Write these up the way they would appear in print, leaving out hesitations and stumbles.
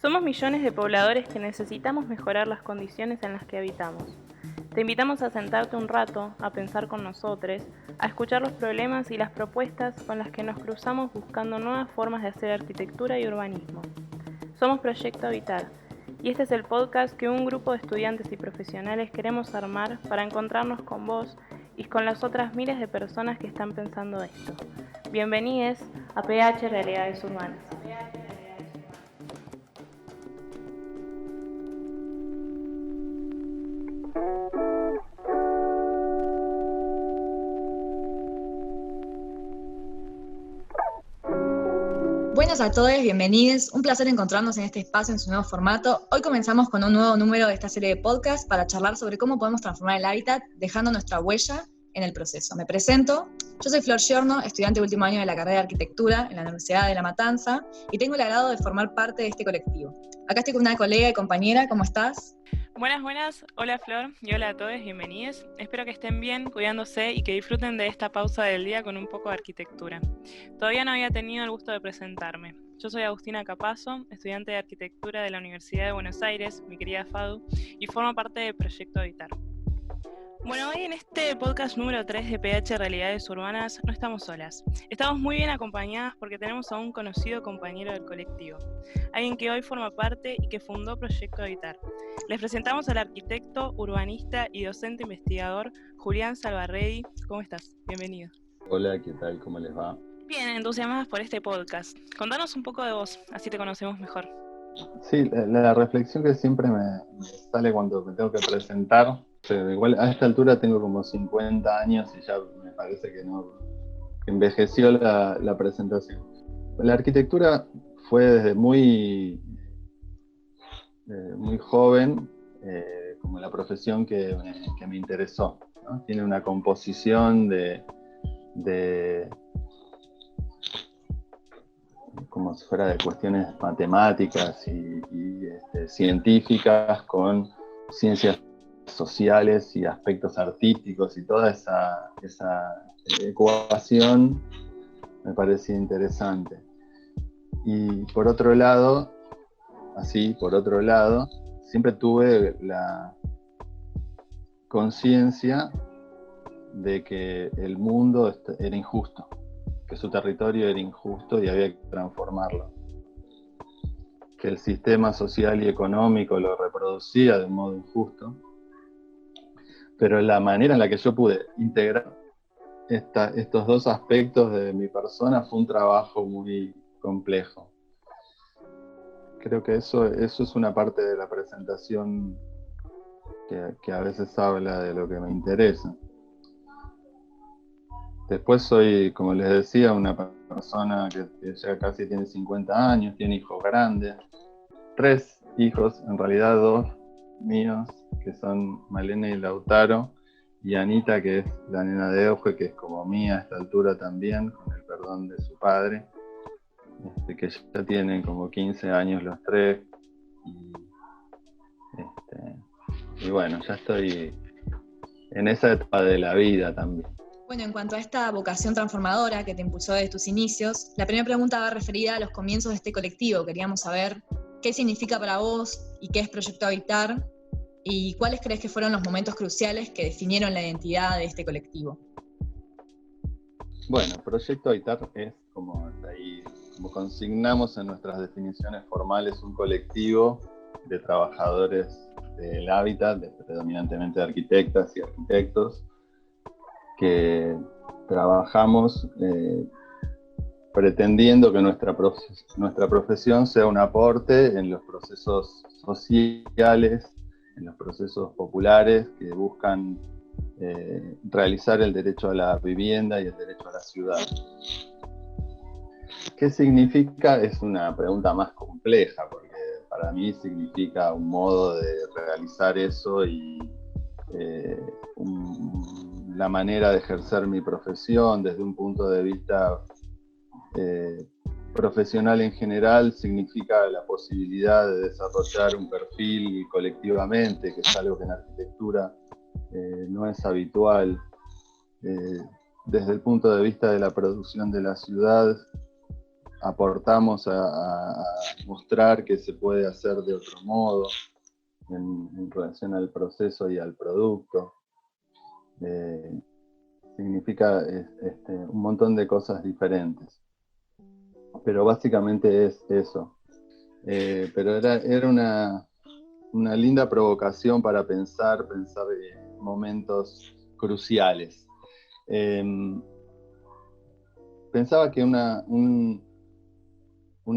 Somos millones de pobladores que necesitamos mejorar las condiciones en las que habitamos. Te invitamos a sentarte un rato, a pensar con nosotros, a escuchar los problemas y las propuestas con las que nos cruzamos buscando nuevas formas de hacer arquitectura y urbanismo. Somos Proyecto Habitar, y este es el podcast que un grupo de estudiantes y profesionales queremos armar para encontrarnos con vos y con las otras miles de personas que están pensando esto. Bienvenidos a PH Realidades Urbanas. Buenas a todos, bienvenidos. Un placer encontrarnos en este espacio en su nuevo formato. Hoy comenzamos con un nuevo número de esta serie de podcasts para charlar sobre cómo podemos transformar el hábitat dejando nuestra huella en el proceso. Me presento, yo soy Flor Giorno, estudiante de último año de la carrera de Arquitectura en la Universidad de La Matanza y tengo el agrado de formar parte de este colectivo. Acá estoy con una colega y compañera, ¿cómo estás? Buenas, hola Flor y hola a todos, bienvenidos. Espero que estén bien, cuidándose y que disfruten de esta pausa del día con un poco de arquitectura. Todavía no había tenido el gusto de presentarme. Yo soy Agustina Capazo, estudiante de Arquitectura de la Universidad de Buenos Aires, mi querida FADU, y formo parte del Proyecto Habitar. Bueno, hoy en este podcast número 3 de PH Realidades Urbanas no estamos solas. Estamos muy bien acompañadas porque tenemos a un conocido compañero del colectivo, alguien que hoy forma parte y que fundó Proyecto Habitar. Les presentamos al arquitecto, urbanista y docente investigador Julián Salvarredi. ¿Cómo estás? Bienvenido. Hola, ¿qué tal? ¿Cómo les va? Bien, entusiasmadas por este podcast. Contanos un poco de vos, así te conocemos mejor. Sí, la reflexión que siempre me sale cuando me tengo que presentar, igual a esta altura tengo como 50 años y ya me parece que no, que envejeció la presentación. La arquitectura fue desde muy joven como la profesión que me interesó, ¿no? Tiene una composición de como si fuera de cuestiones matemáticas y científicas con ciencias sociales y aspectos artísticos, y toda esa ecuación me parecía interesante. Y por otro lado, siempre tuve la conciencia de que el mundo era injusto, que su territorio era injusto y había que transformarlo, que el sistema social y económico lo reproducía de un modo injusto, pero la manera en la que yo pude integrar estos dos aspectos de mi persona fue un trabajo muy complejo. Creo que eso es una parte de la presentación que a veces habla de lo que me interesa. Después soy, como les decía, una persona que ya casi tiene 50 años, tiene hijos grandes, 3 hijos, en realidad 2 míos, que son Malena y Lautaro, y Anita, que es la nena de Euge, que es como mía a esta altura también, con el perdón de su padre, que ya tienen como 15 años los 3, y bueno, ya estoy en esa etapa de la vida también. Bueno, en cuanto a esta vocación transformadora que te impulsó desde tus inicios, la primera pregunta va referida a los comienzos de este colectivo. Queríamos saber qué significa para vos y qué es Proyecto Habitar y cuáles crees que fueron los momentos cruciales que definieron la identidad de este colectivo. Bueno, Proyecto Habitar es, como consignamos en nuestras definiciones formales, un colectivo de trabajadores del hábitat, predominantemente de arquitectas y arquitectos, que trabajamos pretendiendo que nuestra profesión sea un aporte en los procesos sociales, en los procesos populares que buscan realizar el derecho a la vivienda y el derecho a la ciudad. ¿Qué significa? Es una pregunta más compleja, porque para mí significa un modo de realizar eso y la manera de ejercer mi profesión desde un punto de vista profesional en general. Significa la posibilidad de desarrollar un perfil colectivamente, que es algo que en arquitectura no es habitual. Desde el punto de vista de la producción de la ciudad, aportamos a mostrar que se puede hacer de otro modo en relación al proceso y al producto. Significa un montón de cosas diferentes. Pero básicamente es eso. Pero era una linda provocación para pensar momentos cruciales. Pensaba que una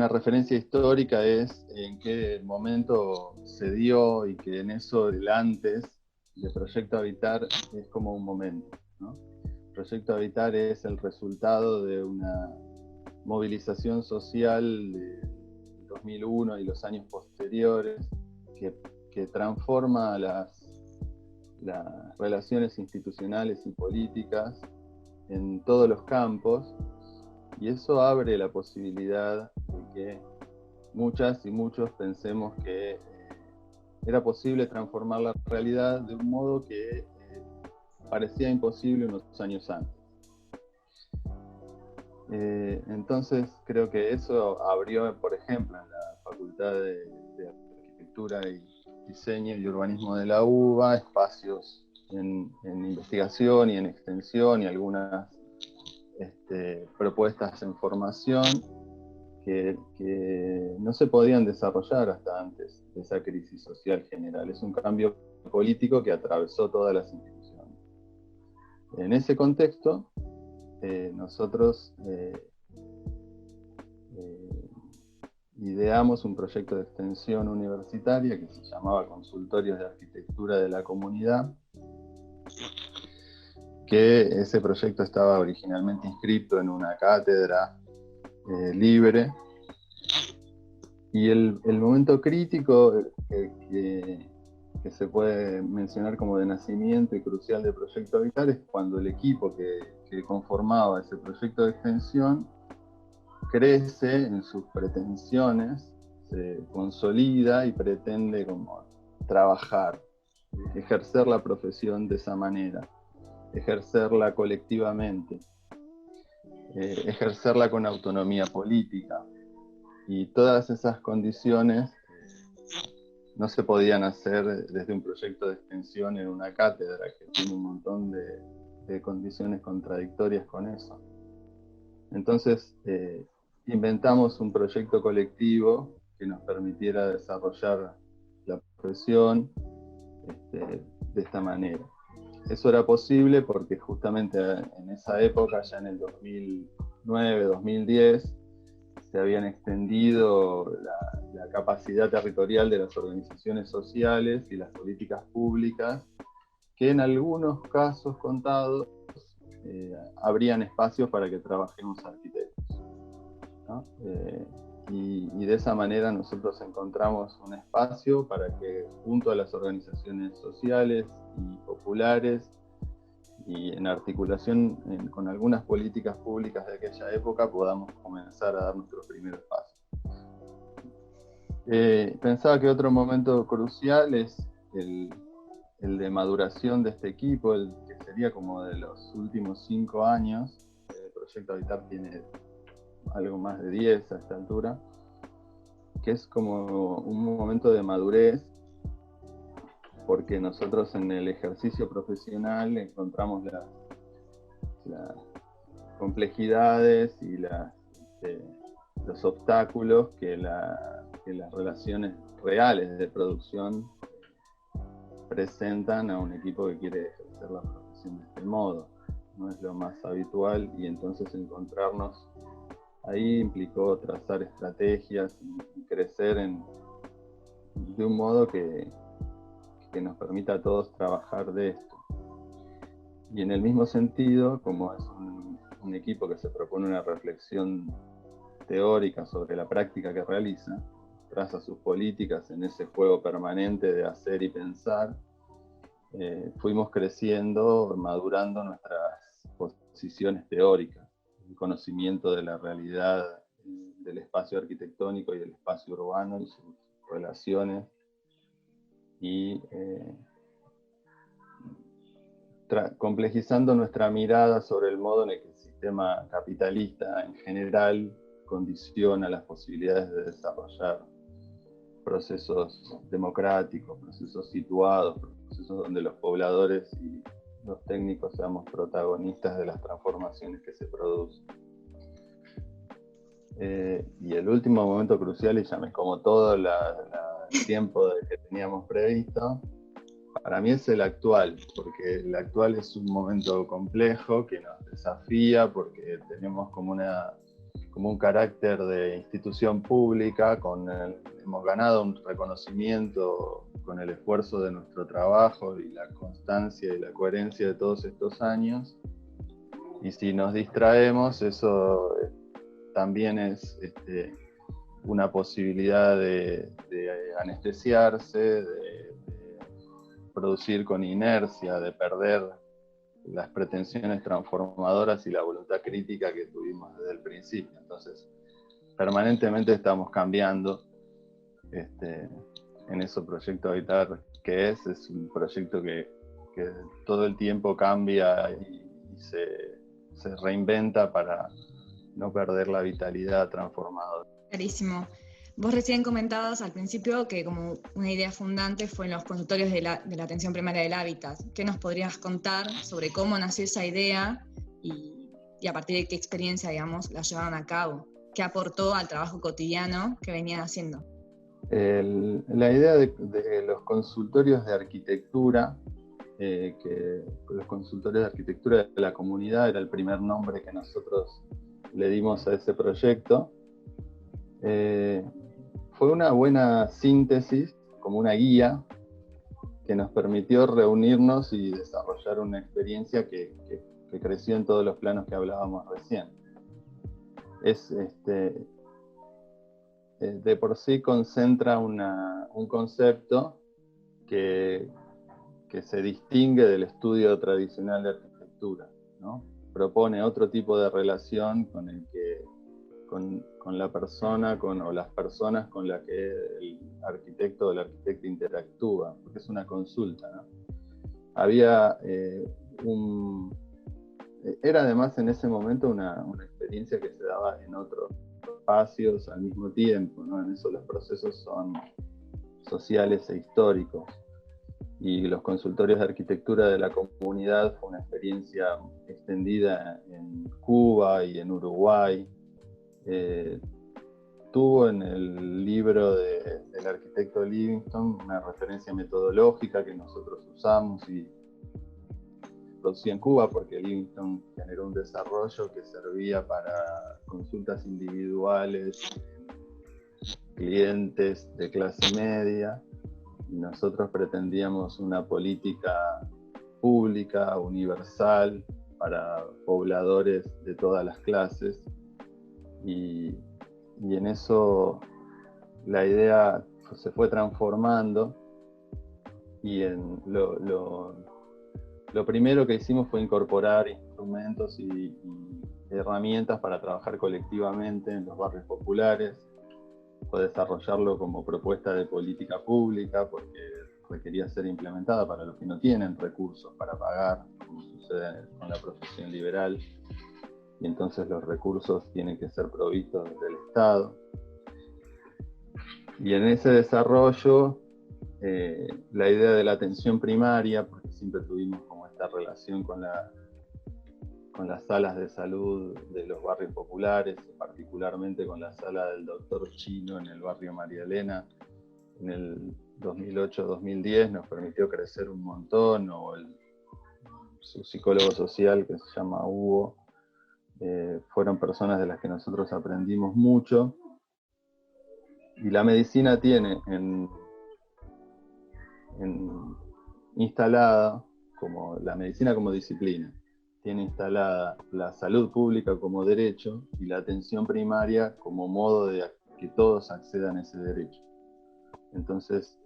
referencia histórica es en qué momento se dio, y que en eso el antes de Proyecto Habitar es como un momento, ¿no? Proyecto Habitar es el resultado de una movilización social de 2001 y los años posteriores que transforma las relaciones institucionales y políticas en todos los campos, y eso abre la posibilidad de que muchas y muchos pensemos que era posible transformar la realidad de un modo que parecía imposible unos años antes. Entonces creo que eso abrió, por ejemplo, en la Facultad de Arquitectura y Diseño y Urbanismo de la UBA, espacios en investigación y en extensión, y algunas propuestas en formación que no se podían desarrollar hasta antes de esa crisis social general. Es un cambio político que atravesó todas las instituciones. En ese contexto, nosotros ideamos un proyecto de extensión universitaria que se llamaba Consultorios de Arquitectura de la Comunidad, que ese proyecto estaba originalmente inscrito en una cátedra libre, y el momento crítico que se puede mencionar como de nacimiento y crucial del Proyecto Habitar es cuando el equipo que conformaba ese proyecto de extensión crece en sus pretensiones, se consolida y pretende como trabajar, ejercer la profesión de esa manera, ejercerla colectivamente, ejercerla con autonomía política. Y todas esas condiciones no se podían hacer desde un proyecto de extensión en una cátedra, que tiene un montón de condiciones contradictorias con eso. Entonces, inventamos un proyecto colectivo que nos permitiera desarrollar la profesión de esta manera. Eso era posible porque justamente en esa época, ya en el 2009, 2010, se habían extendido la capacidad territorial de las organizaciones sociales y las políticas públicas, que en algunos casos contados habrían espacios para que trabajemos arquitectos, ¿no? Y de esa manera nosotros encontramos un espacio para que, junto a las organizaciones sociales y populares, y en articulación con algunas políticas públicas de aquella época, podamos comenzar a dar nuestros primeros pasos. Pensaba que otro momento crucial es el de maduración de este equipo, el que sería como de los últimos 5 años. El Proyecto Habitar tiene algo más de 10 a esta altura, que es como un momento de madurez, porque nosotros en el ejercicio profesional encontramos las complejidades y los obstáculos que las relaciones reales de producción presentan a un equipo que quiere ejercer la profesión de este modo. No es lo más habitual, y entonces encontrarnos ahí implicó trazar estrategias y crecer de un modo que nos permita a todos trabajar de esto. Y en el mismo sentido, como es un equipo que se propone una reflexión teórica sobre la práctica que realiza, traza sus políticas en ese juego permanente de hacer y pensar, fuimos creciendo, madurando nuestras posiciones teóricas, el conocimiento de la realidad del espacio arquitectónico y del espacio urbano y sus relaciones, y complejizando nuestra mirada sobre el modo en el que el sistema capitalista en general condiciona las posibilidades de desarrollar procesos democráticos, procesos situados, procesos donde los pobladores y los técnicos seamos protagonistas de las transformaciones que se producen. Y el último momento crucial, y ya me como todo el tiempo que teníamos previsto, para mí es el actual, porque el actual es un momento complejo que nos desafía, porque tenemos como un carácter de institución pública, hemos ganado un reconocimiento con el esfuerzo de nuestro trabajo y la constancia y la coherencia de todos estos años, y si nos distraemos, eso también es una posibilidad de anestesiarse, de producir con inercia, de perder las pretensiones transformadoras y la voluntad crítica que tuvimos desde el principio. Entonces, permanentemente estamos cambiando en ese proyecto Habitar, que es un proyecto que todo el tiempo cambia y se reinventa para no perder la vitalidad transformadora. Clarísimo. Vos recién comentabas al principio que como una idea fundante fue en los consultorios de la atención primaria del hábitat. ¿Qué nos podrías contar sobre cómo nació esa idea y a partir de qué experiencia, digamos, la llevaron a cabo? ¿Qué aportó al trabajo cotidiano que venían haciendo? La idea de los consultorios de arquitectura, que los consultorios de arquitectura de la comunidad era el primer nombre que nosotros le dimos a ese proyecto. Fue una buena síntesis, como una guía, que nos permitió reunirnos y desarrollar una experiencia que creció en todos los planos que hablábamos recién. De por sí concentra un concepto que se distingue del estudio tradicional de arquitectura, ¿no? Propone otro tipo de relación con la persona, o las personas con las que el arquitecto o el arquitecto interactúa, porque es una consulta, ¿no? Era además en ese momento una experiencia que se daba en otros espacios al mismo tiempo, ¿no? En eso los procesos son sociales e históricos. Y los consultorios de arquitectura de la comunidad fue una experiencia extendida en Cuba y en Uruguay. Tuvo en el libro del arquitecto Livingston una referencia metodológica que nosotros usamos y producí en Cuba, porque Livingston generó un desarrollo que servía para consultas individuales, clientes de clase media, y nosotros pretendíamos una política pública, universal, para pobladores de todas las clases, y en eso la idea se fue transformando, y lo primero que hicimos fue incorporar instrumentos y herramientas para trabajar colectivamente en los barrios populares. Fue desarrollarlo como propuesta de política pública, porque requería ser implementada para los que no tienen recursos para pagar, como sucede con la profesión liberal, y entonces los recursos tienen que ser provistos del Estado. Y en ese desarrollo, la idea de la atención primaria, porque siempre tuvimos como esta relación con las salas de salud de los barrios populares, particularmente con la sala del doctor Chino en el barrio María Elena, en el 2008-2010 nos permitió crecer un montón, o su psicólogo social, que se llama Hugo, fueron personas de las que nosotros aprendimos mucho. Y la medicina tiene instalada, como la medicina como disciplina, tiene instalada la salud pública como derecho y la atención primaria como modo de que todos accedan a ese derecho. Entonces,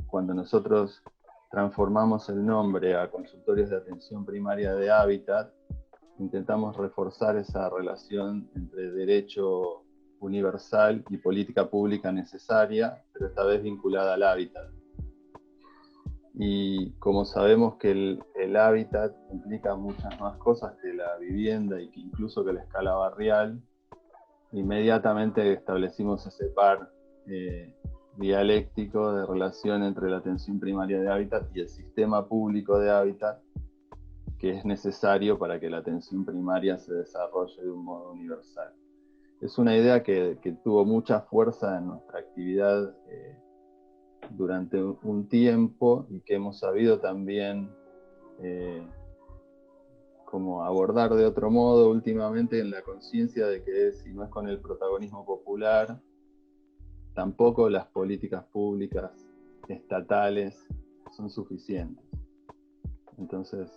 cuando nosotros transformamos el nombre a Consultorios de Atención Primaria de Hábitat, intentamos reforzar esa relación entre derecho universal y política pública necesaria, pero esta vez vinculada al hábitat. Y como sabemos que el hábitat implica muchas más cosas que la vivienda y que incluso que la escala barrial, inmediatamente establecimos ese par dialéctico de relación entre la atención primaria de hábitat y el sistema público de hábitat, que es necesario para que la atención primaria se desarrolle de un modo universal. Es una idea que tuvo mucha fuerza en nuestra actividad durante un tiempo y que hemos sabido también como abordar de otro modo últimamente, en la conciencia de que si no es con el protagonismo popular, tampoco las políticas públicas estatales son suficientes. Entonces,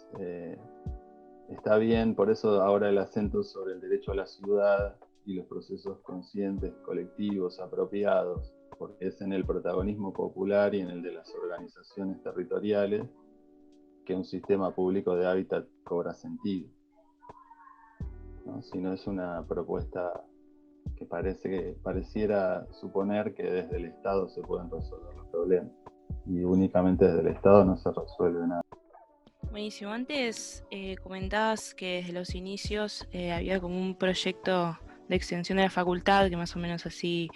está bien, por eso ahora el acento sobre el derecho a la ciudad y los procesos conscientes, colectivos, apropiados, porque es en el protagonismo popular y en el de las organizaciones territoriales que un sistema público de hábitat cobra sentido, ¿no? Si no es una propuesta que pareciera suponer que desde el Estado se pueden resolver los problemas, y únicamente desde el Estado no se resuelve nada. Buenísimo. Antes comentabas que desde los inicios había como un proyecto de extensión de la facultad, que más o menos así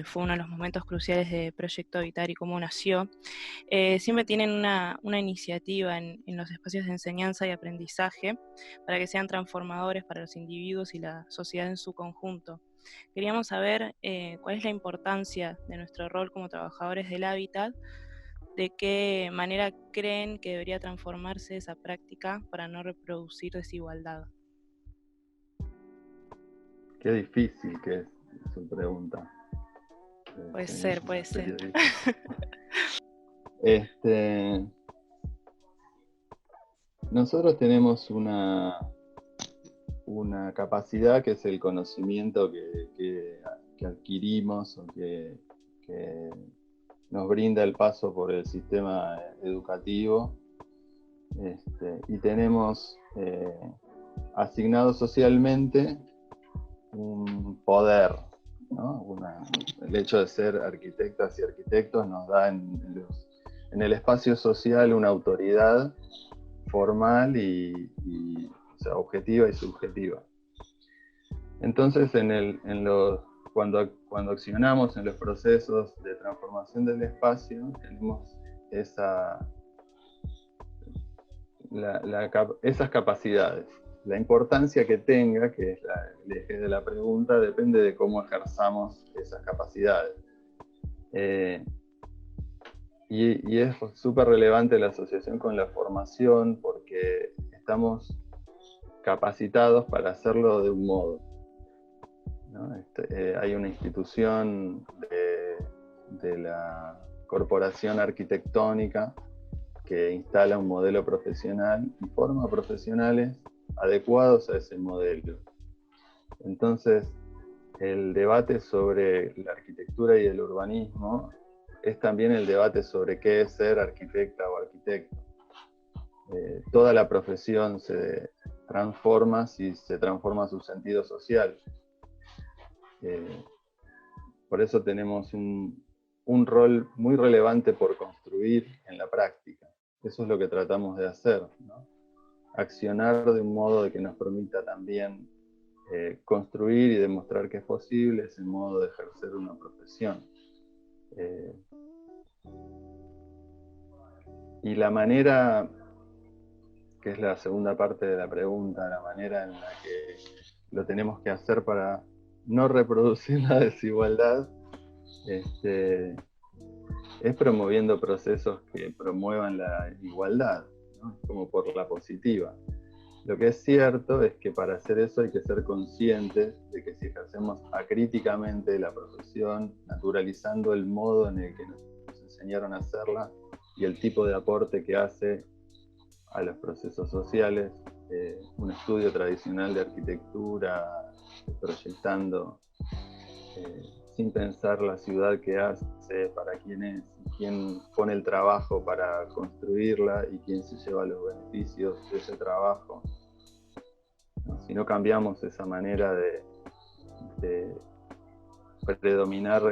fue uno de los momentos cruciales de Proyecto Habitar y cómo nació. Siempre tienen una iniciativa en los espacios de enseñanza y aprendizaje para que sean transformadores para los individuos y la sociedad en su conjunto. Queríamos saber cuál es la importancia de nuestro rol como trabajadores del hábitat, de qué manera creen que debería transformarse esa práctica para no reproducir desigualdad. Qué difícil que es su pregunta. Puede ser. Nosotros tenemos una capacidad que es el conocimiento que adquirimos o que nos brinda el paso por el sistema educativo, y tenemos asignado socialmente un poder, ¿no? El hecho de ser arquitectas y arquitectos nos da en el espacio social una autoridad formal o sea, objetiva y subjetiva. Entonces, cuando accionamos en los procesos de transformación del espacio, tenemos esas capacidades. La importancia que tenga, que es el eje de la pregunta, depende de cómo ejerzamos esas capacidades. Y es súper relevante la asociación con la formación, porque estamos capacitados para hacerlo de un modo, ¿no? Hay una institución de la Corporación Arquitectónica que instala un modelo profesional y forma profesionales adecuados a ese modelo. Entonces, el debate sobre la arquitectura y el urbanismo es también el debate sobre qué es ser arquitecta o arquitecto. Toda la profesión se transforma si se transforma su sentido social. Por eso tenemos un rol muy relevante por construir en la práctica. Eso es lo que tratamos de hacer, ¿no? Accionar de un modo de que nos permita también construir y demostrar que es posible ese modo de ejercer una profesión. Y la manera, que es la segunda parte de la pregunta, la manera en la que lo tenemos que hacer para no reproducir la desigualdad, es promoviendo procesos que promuevan la igualdad, ¿no? Como por la positiva. Lo que es cierto es que para hacer eso hay que ser conscientes de que si ejercemos acríticamente la profesión, naturalizando el modo en el que nos enseñaron a hacerla y el tipo de aporte que hace a los procesos sociales, un estudio tradicional de arquitectura, proyectando sin pensar la ciudad que hace, para quién es, quién pone el trabajo para construirla y quién se lleva los beneficios de ese trabajo. Si no cambiamos esa manera de predominar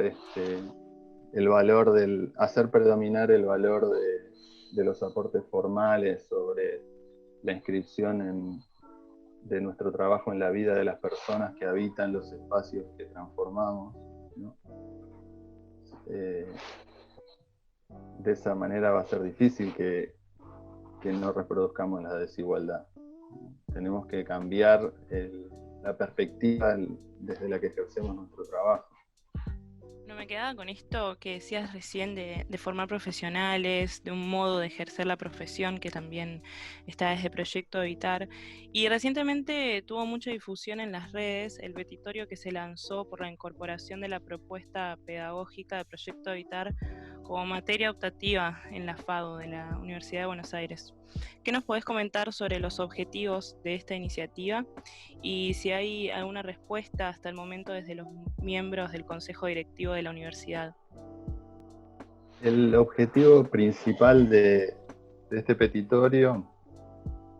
el valor hacer predominar el valor de los aportes formales sobre la inscripción de nuestro trabajo en la vida de las personas que habitan los espacios que transformamos, ¿no? De esa manera va a ser difícil que no reproduzcamos la desigualdad. Tenemos que cambiar la perspectiva desde la que ejercemos nuestro trabajo. No me quedaba con esto que decías recién de formar profesionales, de un modo de ejercer la profesión que también está desde Proyecto Evitar. Y recientemente tuvo mucha difusión en las redes el petitorio que se lanzó por la incorporación de la propuesta pedagógica de Proyecto Evitar como materia optativa en la FADU de la Universidad de Buenos Aires. ¿Qué nos podés comentar sobre los objetivos de esta iniciativa y si hay alguna respuesta hasta el momento desde los miembros del Consejo Directivo de la universidad? El objetivo principal de este petitorio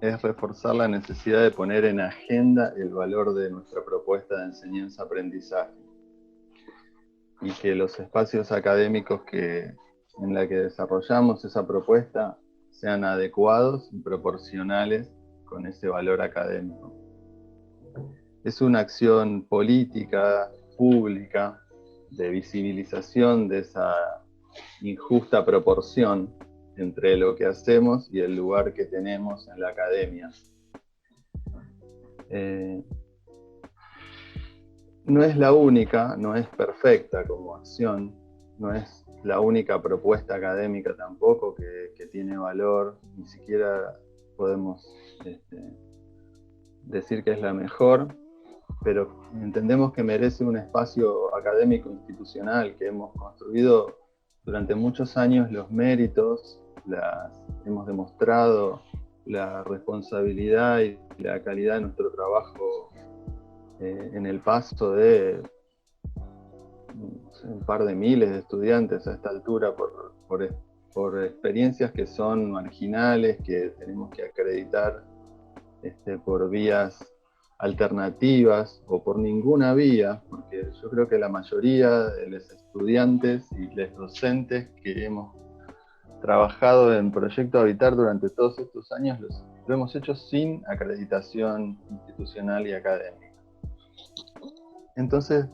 es reforzar la necesidad de poner en agenda el valor de nuestra propuesta de enseñanza-aprendizaje y que los espacios académicos en la que desarrollamos esa propuesta sean adecuados y proporcionales con ese valor académico. Es una acción política, pública, de visibilización de esa injusta proporción entre lo que hacemos y el lugar que tenemos en la academia. No es la única, no es perfecta como acción, no es la única propuesta académica tampoco que tiene valor, ni siquiera podemos decir que es la mejor, pero entendemos que merece un espacio académico institucional que hemos construido durante muchos años los méritos, hemos demostrado la responsabilidad y la calidad de nuestro trabajo en el paso de un par de miles de estudiantes a esta altura por experiencias que son marginales, que tenemos que acreditar por vías alternativas o por ninguna vía, porque yo creo que la mayoría de los estudiantes y los docentes que hemos trabajado en Proyecto Habitar durante todos estos años lo hemos hecho sin acreditación institucional y académica. Entonces,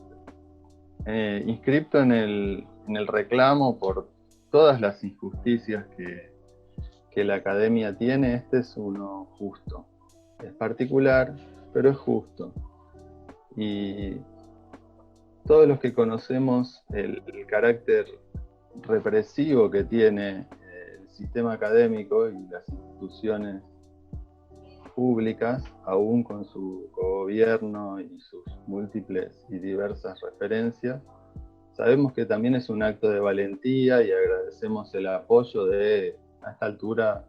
inscripto en el reclamo por todas las injusticias que la academia tiene, este es uno justo. Es particular, pero es justo. Y todos los que conocemos el carácter represivo que tiene el sistema académico y las instituciones públicas, aún con su gobierno y sus múltiples y diversas referencias, sabemos que también es un acto de valentía y agradecemos el apoyo de, a esta altura,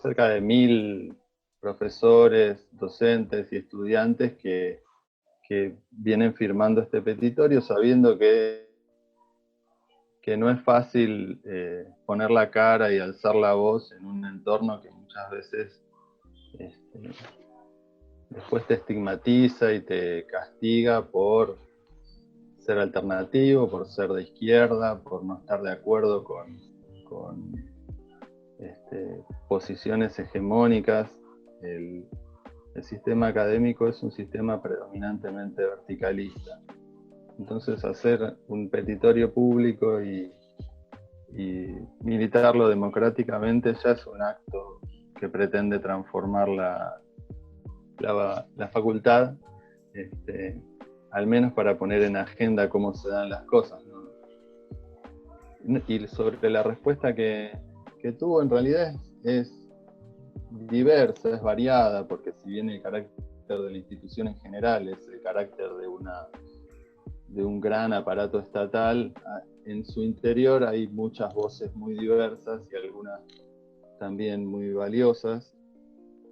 cerca de 1000 profesores, docentes y estudiantes que vienen firmando este petitorio sabiendo que no es fácil poner la cara y alzar la voz en un entorno que muchas veces después te estigmatiza y te castiga por ser alternativo, por ser de izquierda, por no estar de acuerdo con posiciones hegemónicas. El sistema académico es un sistema predominantemente verticalista. Entonces hacer un petitorio público y militarlo democráticamente ya es un acto que pretende transformar la facultad, al menos para poner en agenda cómo se dan las cosas, ¿no? Y sobre la respuesta que tuvo, en realidad es diversa, es variada, porque si bien el carácter de la institución en general es el carácter de un gran aparato estatal, en su interior hay muchas voces muy diversas y algunas también muy valiosas.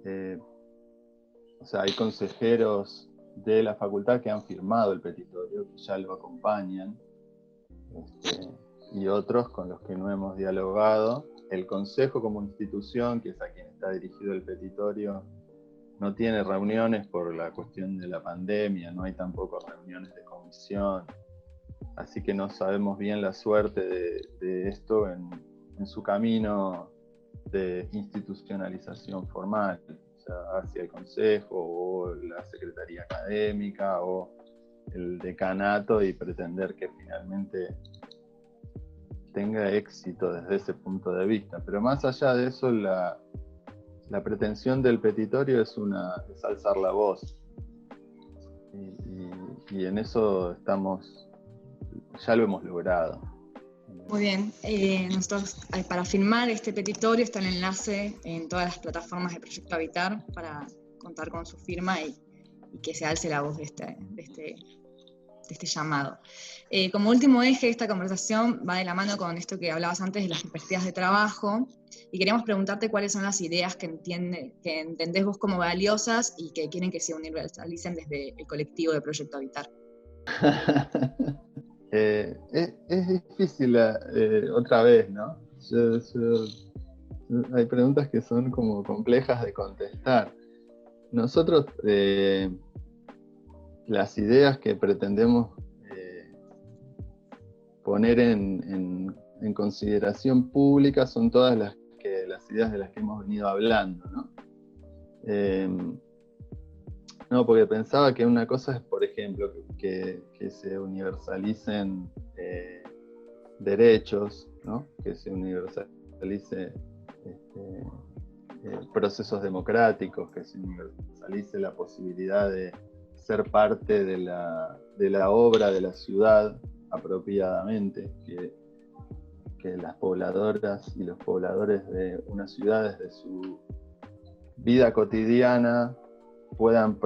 O sea, hay consejeros de la facultad que han firmado el petitorio, que ya lo acompañan, y otros con los que no hemos dialogado. El Consejo como institución, que es a quien está dirigido el petitorio, no tiene reuniones por la cuestión de la pandemia, no hay tampoco reuniones de comisión, así que no sabemos bien la suerte de esto en su camino de institucionalización formal. sea, hacia el consejo o la secretaría académica o el decanato y pretender que finalmente tenga éxito desde ese punto de vista. Pero más allá de eso, la pretensión del petitorio es alzar la voz. Y en eso ya lo hemos logrado. Muy bien. Nosotros, para firmar este petitorio, está el enlace en todas las plataformas de Proyecto Habitar para contar con su firma y que se alce la voz de este llamado. Como último eje de esta conversación va de la mano con esto que hablabas antes de las perspectivas de trabajo, y queremos preguntarte cuáles son las ideas que entendés vos como valiosas y que quieren que se universalicen desde el colectivo de Proyecto Habitar. Es difícil otra vez, ¿no? Hay preguntas que son como complejas de contestar. Nosotros, las ideas que pretendemos poner en consideración pública son todas las ideas de las que hemos venido hablando, ¿no? No, porque pensaba que una cosa es, por ejemplo, que se universalicen derechos, ¿no? Que se universalice procesos democráticos, que se universalice la posibilidad de ser parte de la obra de la ciudad apropiadamente, que las pobladoras y los pobladores de una ciudad desde su vida cotidiana puedan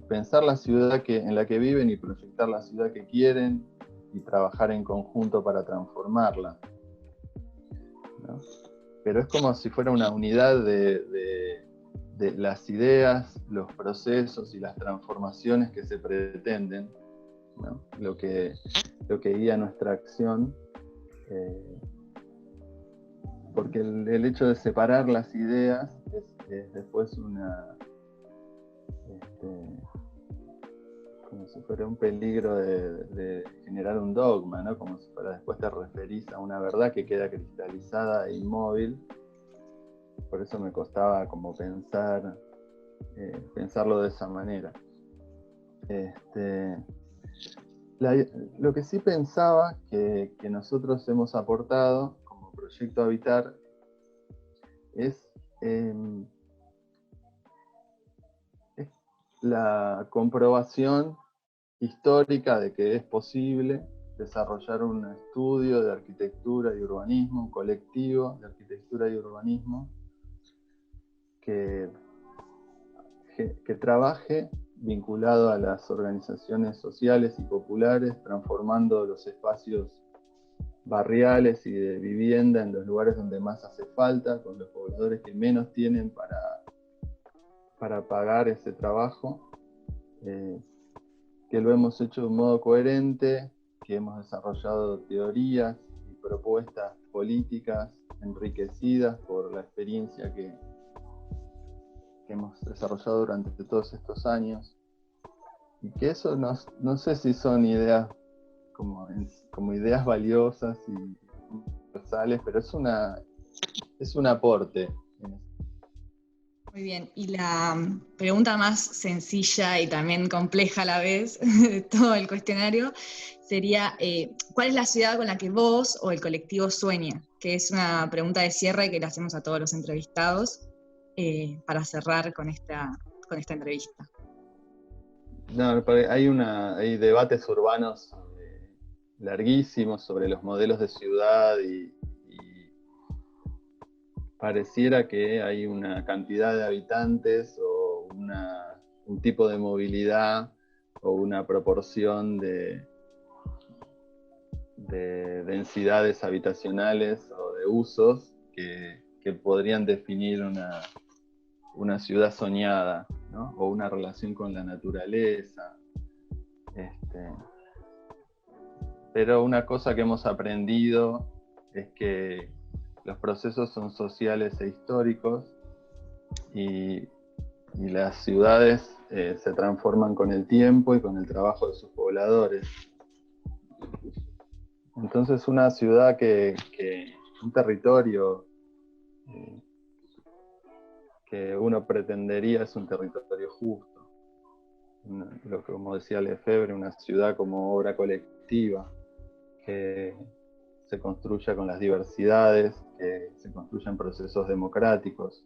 pensar la ciudad en la que viven y proyectar la ciudad que quieren y trabajar en conjunto para transformarla, ¿no? Pero es como si fuera una unidad de las ideas, los procesos y las transformaciones que se pretenden, ¿no? Lo que guía nuestra acción, porque el hecho de separar las ideas es después como si fuera un peligro de generar un dogma, ¿no? Como si fuera después te referís a una verdad que queda cristalizada e inmóvil. Por eso me costaba como pensarlo de esa manera. Lo que sí pensaba que nosotros hemos aportado como Proyecto Habitar es la comprobación histórica de que es posible desarrollar un estudio de arquitectura y urbanismo, un colectivo de arquitectura y urbanismo que trabaje vinculado a las organizaciones sociales y populares, transformando los espacios barriales y de vivienda en los lugares donde más hace falta, con los pobladores que menos tienen para pagar ese trabajo, que lo hemos hecho de un modo coherente, que hemos desarrollado teorías y propuestas políticas enriquecidas por la experiencia que hemos desarrollado durante todos estos años, y que eso no sé si son ideas como ideas valiosas y universales, pero es un aporte. Muy bien, y la pregunta más sencilla y también compleja a la vez de todo el cuestionario sería, ¿cuál es la ciudad con la que vos o el colectivo sueña? Que es una pregunta de cierre que le hacemos a todos los entrevistados para cerrar con esta entrevista. No, hay debates urbanos larguísimos sobre los modelos de ciudad y pareciera que hay una cantidad de habitantes o un tipo de movilidad o una proporción de densidades habitacionales o de usos que podrían definir una ciudad soñada, ¿no? O una relación con la naturaleza. Pero una cosa que hemos aprendido es que los procesos son sociales e históricos y las ciudades se transforman con el tiempo y con el trabajo de sus pobladores. Entonces una ciudad un territorio que uno pretendería es un territorio justo. Como decía Lefebvre, una ciudad como obra colectiva, que se construya con las diversidades, que se construyan procesos democráticos,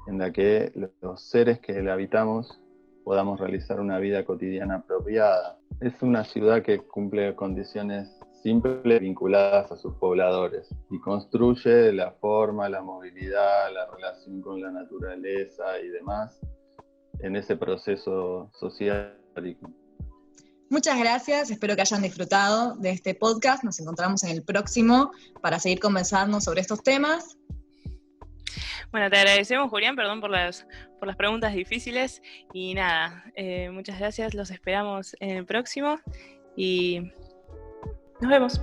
en la que los seres que la habitamos podamos realizar una vida cotidiana apropiada. Es una ciudad que cumple condiciones simples vinculadas a sus pobladores y construye la forma, la movilidad, la relación con la naturaleza y demás en ese proceso social. Muchas gracias, espero que hayan disfrutado de este podcast. Nos encontramos en el próximo para seguir conversando sobre estos temas. Bueno, te agradecemos, Julián, perdón por las preguntas difíciles. Y nada, muchas gracias, los esperamos en el próximo y nos vemos.